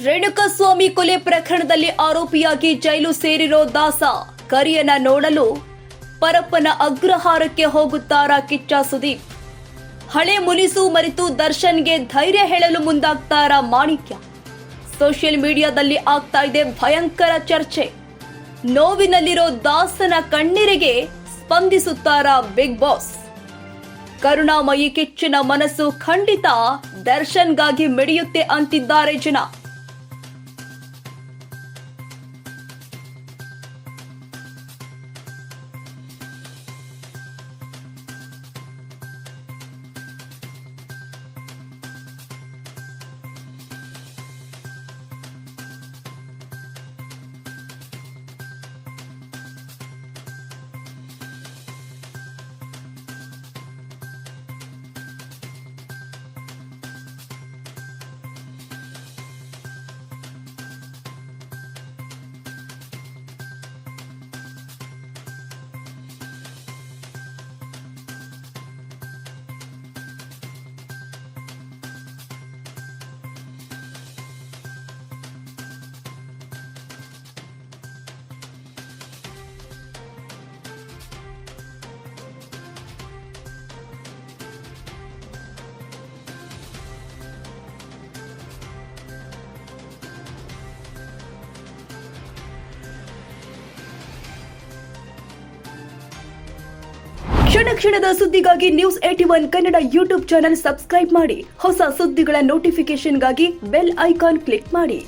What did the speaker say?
ರೇಣುಕಾಸ್ವಾಮಿ ಕೊಲೆ ಪ್ರಕರಣದಲ್ಲಿ ಆರೋಪಿಯಾಗಿ ಜೈಲು ಸೇರಿರೋ ದಾಸ ಕರಿಯನ ನೋಡಲು ಪರಪ್ಪನ ಅಗ್ರಹಾರಕ್ಕೆ ಹೋಗುತ್ತಾರಾ ಕಿಚ್ಚ ಸುದೀಪ್? ಹಳೆ ಮುನಿಸು ಮರೆತು ದರ್ಶನ್ಗೆ ಧೈರ್ಯ ಹೇಳಲು ಮುಂದಾಗ್ತಾರಾ ಮಾಣಿಕ್ಯ? ಸೋಷಿಯಲ್ ಮೀಡಿಯಾದಲ್ಲಿ ಆಗ್ತಾ ಇದೆ ಭಯಂಕರ ಚರ್ಚೆ. ನೋವಿನಲ್ಲಿರೋ ದಾಸನ ಕಣ್ಣೀರಿಗೆ ಸ್ಪಂದಿಸುತ್ತಾರಾ ಬಿಗ್ ಬಾಸ್? ಕರುಣಾಮಯಿ ಕಿಚ್ಚನ ಮನಸ್ಸು ಖಂಡಿತ ದರ್ಶನ್ಗಾಗಿ ಮಿಡಿಯುತ್ತೆ ಅಂತಿದ್ದಾರೆ ಜನ. ಕ್ಷಣ ಕ್ಷಣದ ಸುದ್ದಿಗಾಗಿ News81 Kannada YouTube channel subscribe ಮಾಡಿ. ಹೊಸ ಸುದ್ದಿಗಳ ನೋಟಿಫಿಕೇಶನ್ಗಾಗಿ ಬೆಲ್ ಐಕಾನ್ ಕ್ಲಿಕ್ ಮಾಡಿ.